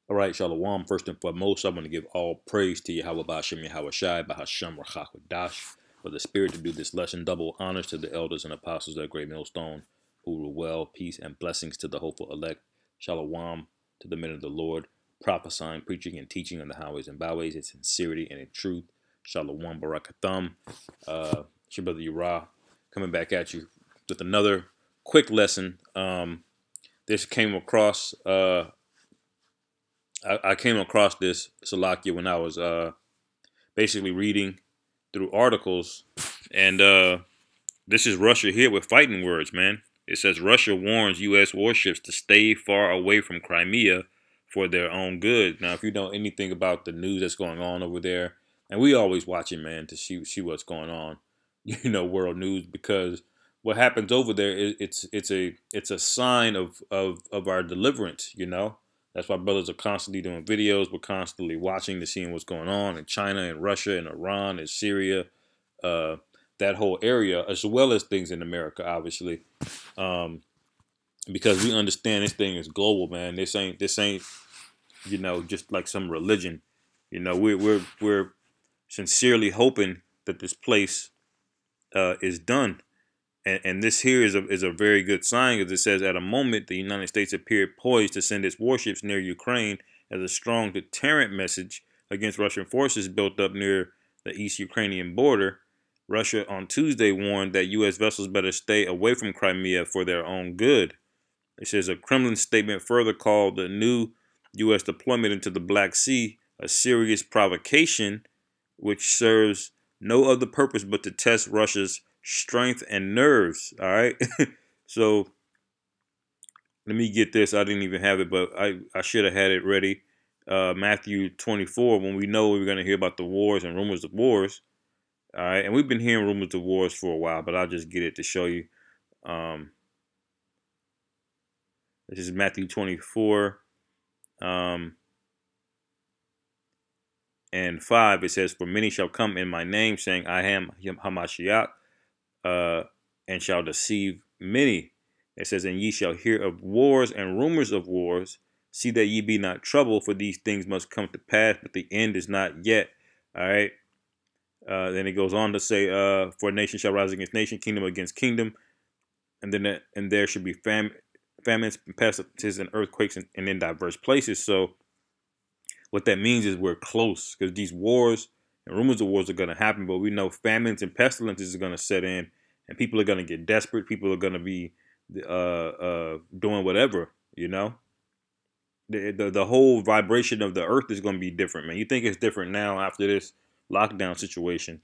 All right, Shalom. First and foremost, I want to give all praise to Yahweh Ba'ashem Yahweh Shai Bahasham Rachakwadash for the spirit to do this lesson. Double honors to the elders and apostles of the great millstone who rule well. Peace and blessings to the hopeful elect. Shalom to the men of the Lord, prophesying, preaching, and teaching on the highways and byways in sincerity and in truth. Shalom Barakatham. It's your brother Uriah coming back at you with another quick lesson. This came across. I came across this Salakia when I was basically reading through articles, and this is Russia here with fighting words, man. It says Russia warns U.S. warships to stay far away from Crimea for their own good. Now, if you know anything about the news that's going on over there, and we always watching, man, to see what's going on, world news, because what happens over there is it's a sign of our deliverance. That's why brothers are constantly doing videos. We're constantly watching to seeing what's going on in China and Russia and Iran and Syria, that whole area, as well as things in America, obviously, because we understand this thing is global, man. This ain't just like some religion. We're sincerely hoping that this place is done. And this here is a very good sign, because it says, at a moment, the United States appeared poised to send its warships near Ukraine as a strong deterrent message against Russian forces built up near the East Ukrainian border. Russia on Tuesday warned that U.S. vessels better stay away from Crimea for their own good. It says a Kremlin statement further called the new U.S. deployment into the Black Sea a serious provocation, which serves no other purpose but to test Russia's strength and nerves. All right. So let me get this. I didn't even have it, but I should have had it ready. Matthew 24, when we know we're going to hear about the wars and rumors of wars. All right. And we've been hearing rumors of wars for a while, but I'll just get it to show you. This is Matthew 24 and 5. It says, for many shall come in my name, saying, I am Hamashiach, and shall deceive many. It says, and ye shall hear of wars and rumors of wars. See that ye be not troubled, for these things must come to pass, but the end is not yet. All right. Then it goes on to say, for nation shall rise against nation, kingdom against kingdom, and there should be famines, pestilences, and earthquakes, and in diverse places. So what that means is we're close, because these wars and rumors of wars are going to happen, but we know famines and pestilences are going to set in, and people are going to get desperate. People are going to be doing whatever, The whole vibration of the earth is going to be different, man. You think it's different now after this lockdown situation.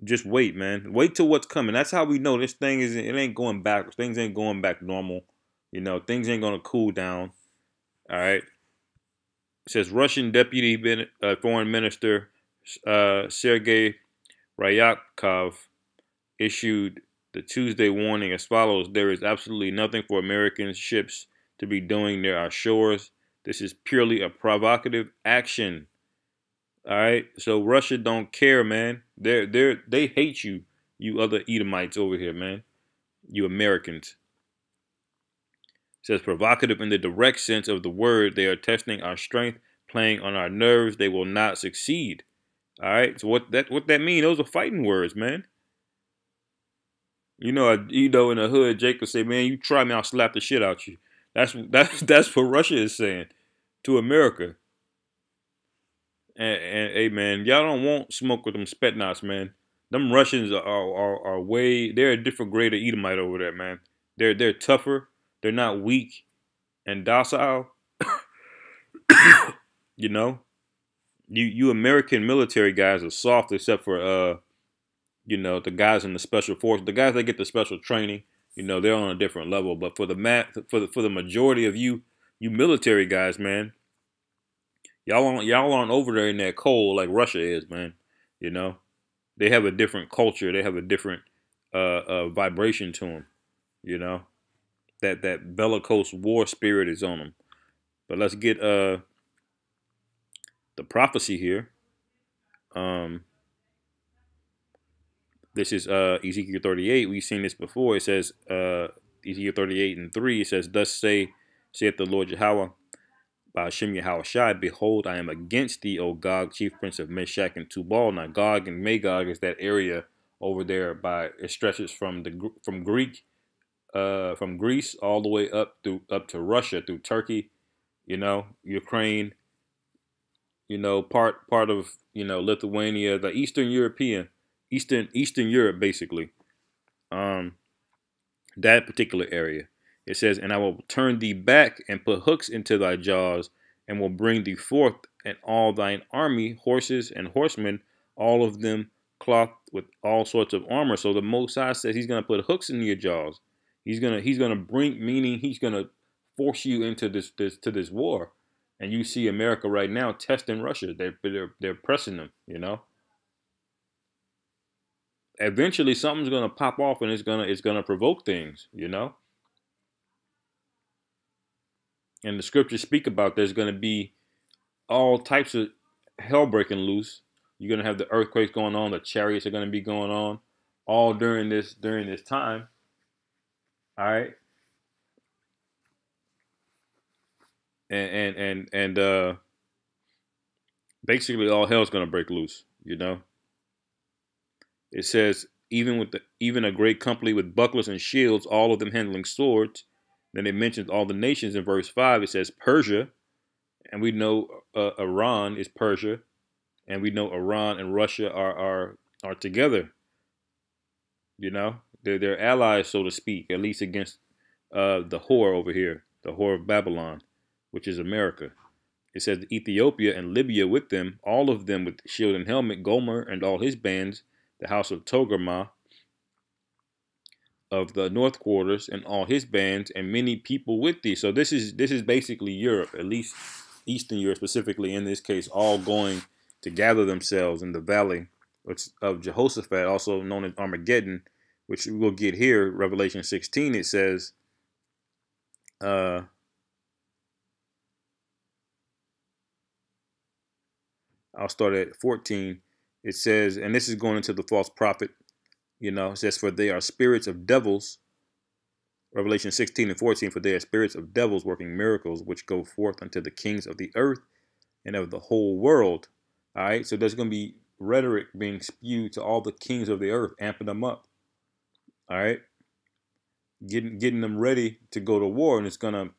Just wait, man. Wait till what's coming. That's how we know this thing it ain't going backwards. Things ain't going back normal. Things ain't going to cool down. All right. It says Russian Deputy Foreign Minister Sergei Ryabkov issued the Tuesday warning as follows: there is absolutely nothing for American ships to be doing near our shores. This is purely a provocative action. All right, so Russia don't care, man. They hate you, you other Edomites over here, man. You Americans. It says provocative in the direct sense of the word. They are testing our strength, playing on our nerves. They will not succeed. All right. So what that mean? Those are fighting words, man. In the hood, Jake will say, "Man, you try me, I'll slap the shit out you." That's what Russia is saying to America. And hey, man, y'all don't want smoke with them Spetsnaz, man. Them Russians are way. They're a different grade of Edomite over there, man. They're tougher. They're not weak and docile. You American military guys are soft, except for the guys in the special force, the guys that get the special training. They're on a different level. But for the majority of you military guys, man, y'all aren't over there in that cold like Russia is, man. They have a different culture. They have a different vibration to them. That bellicose war spirit is on them. But let's get the prophecy here. This is Ezekiel 38. We've seen this before. It says Ezekiel 38 and 3. It says, "Thus saith the Lord Yahweh, by Hashem Yahushai, behold, I am against thee, O Gog, chief prince of Meshach and Tubal. Now, Gog and Magog is that area over there it stretches from from Greece all the way up to Russia through Turkey, Ukraine, part of Lithuania, the Eastern Europe basically. Um, that particular area. It says, and I will turn thee back and put hooks into thy jaws, and will bring thee forth and all thine army, horses and horsemen, all of them clothed with all sorts of armor. So the Most High says he's gonna put hooks in your jaws. He's gonna bring, meaning he's gonna force you into this war. And you see America right now testing Russia. They're pressing them. Eventually something's gonna pop off and it's gonna provoke things. And the scriptures speak about there's gonna be all types of hell breaking loose. You're gonna have the earthquakes going on, the chariots are gonna be going on, all during this time. All right, and basically all hell's gonna break loose. It says even a great company with bucklers and shields, all of them handling swords. Then it mentions all the nations in verse 5. It says Persia, and we know Iran is Persia, and we know Iran and Russia are together. They're allies, so to speak, at least against the whore over here, the whore of Babylon, which is America. It says Ethiopia and Libya with them, all of them with shield and helmet, Gomer and all his bands, the house of Togarmah of the north quarters and all his bands, and many people with thee. So this is basically Europe, at least Eastern Europe specifically in this case, all going to gather themselves in the valley of Jehoshaphat, also known as Armageddon, which we'll get here. Revelation 16, it says, I'll start at 14. It says, and this is going into the false prophet, it says, for they are spirits of devils. Revelation 16 and 14, for they are spirits of devils working miracles, which go forth unto the kings of the earth and of the whole world. All right, so there's going to be rhetoric being spewed to all the kings of the earth, amping them up. All right, getting them ready to go to war, and it's going to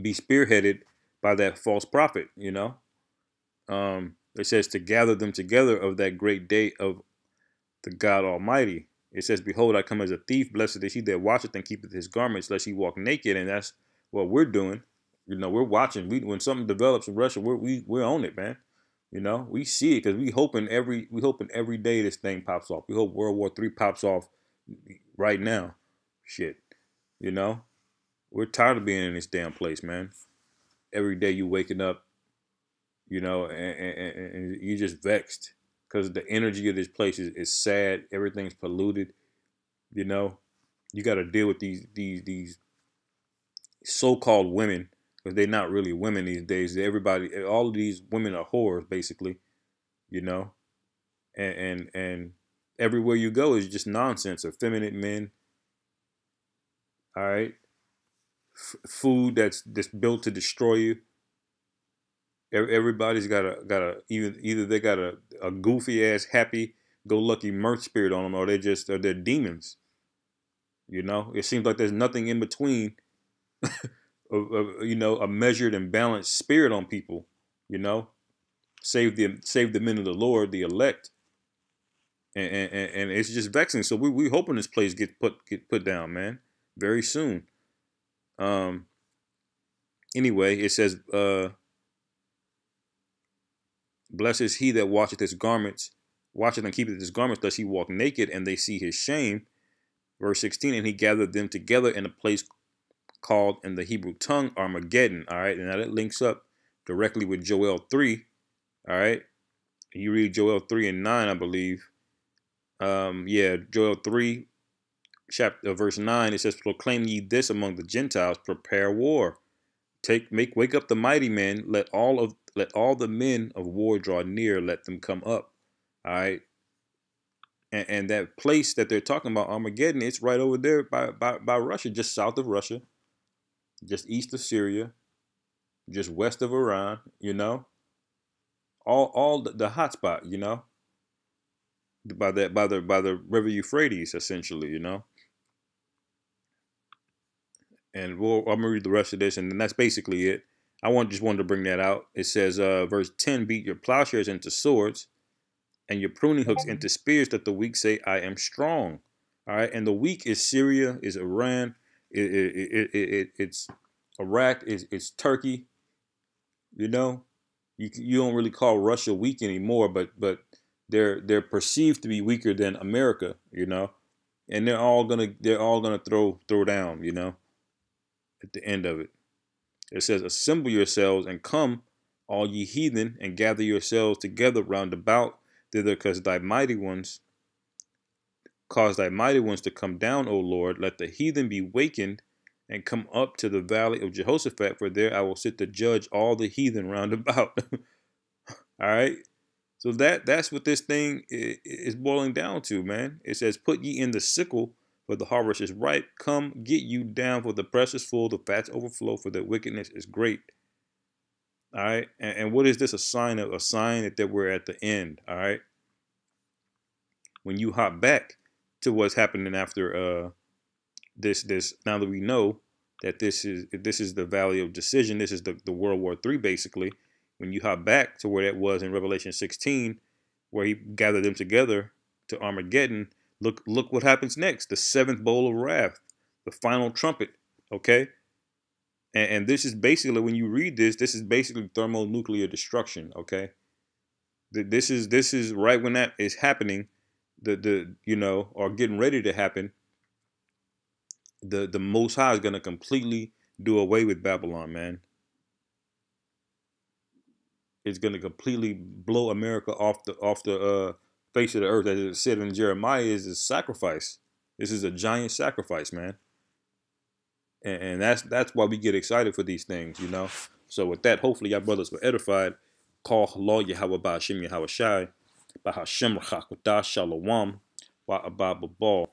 be spearheaded by that false prophet. It says to gather them together of that great day of the God Almighty. It says, behold, I come as a thief. Blessed is he that watcheth and keepeth his garments, lest he walk naked. And that's what we're doing. We're watching. When something develops in Russia, we're on it, man. We see it because we hoping every day this thing pops off. We hope World War III pops off right now. Shit. We're tired of being in this damn place, man. Every day you waking up, and you're just vexed because the energy of this place is sad. Everything's polluted. You got to deal with these so-called women, because they're not really women these days. All of these women are whores, basically. And everywhere you go is just nonsense. Effeminate men. All right, food that's built to destroy you. Everybody's got either they got a goofy ass happy go lucky mirth spirit on them, or they're demons. It seems like there's nothing in between. A measured and balanced spirit on people. Save the men of the Lord, the elect, and it's just vexing. So we hoping this place get put down, man, very soon. Anyway, it says, blessed is he that watcheth and keepeth his garments, lest he walk naked and they see his shame. Verse 16, and he gathered them together in a place called in the Hebrew tongue Armageddon. All right, and now that links up directly with Joel 3. All right, you read Joel 3 and 9, I believe. Joel 3, verse 9. It says, proclaim ye this among the Gentiles, prepare war. Wake up the mighty men. Let all the men of war draw near. Let them come up. All right. And that place that they're talking about, Armageddon, it's right over there by Russia, just south of Russia, just east of Syria. just west of Iran. All the hot spot. By the river Euphrates, essentially. And I'm gonna read the rest of this, and then that's basically it. Just wanted to bring that out. It says, verse 10: Beat your plowshares into swords, and your pruning hooks into spears, that the weak say, I am strong. All right, and the weak is Syria, is Iran, it's Iraq, it's Turkey. You don't really call Russia weak anymore, but they're perceived to be weaker than America. And they're all gonna throw down. At the end of it, it says, assemble yourselves and come, all ye heathen, and gather yourselves together round about thither, because thy mighty ones cause thy mighty ones to come down, O Lord. Let the heathen be wakened and come up to the valley of Jehoshaphat, for there I will sit to judge all the heathen round about. All right. So that's what this thing is boiling down to, man. It says, put ye in the sickle, for the harvest is ripe. Come, get you down, for the press is full, the fats overflow, for the wickedness is great. All right. And what is this a sign of? A sign that we're at the end. All right. When you hop back to what's happening after this, now that we know that this is the valley of decision, this is the World War III, basically. When you hop back to where that was in Revelation 16, where he gathered them together to Armageddon, look what happens next. The seventh bowl of wrath, the final trumpet. Okay. And this is basically, when you read this is basically thermonuclear destruction. Okay. This is right when that is happening, or getting ready to happen. The Most High is going to completely do away with Babylon, man. It's going to completely blow America off the face of the earth, as it said in Jeremiah. Is a sacrifice. This is a giant sacrifice, man. And that's why we get excited for these things. So with that, hopefully y'all brothers were edified. Call Halal Yahweh Ba'Hashem Yahweh Shai, Ba'Hashem Rachakodah Shalom, Wa'abah Babal.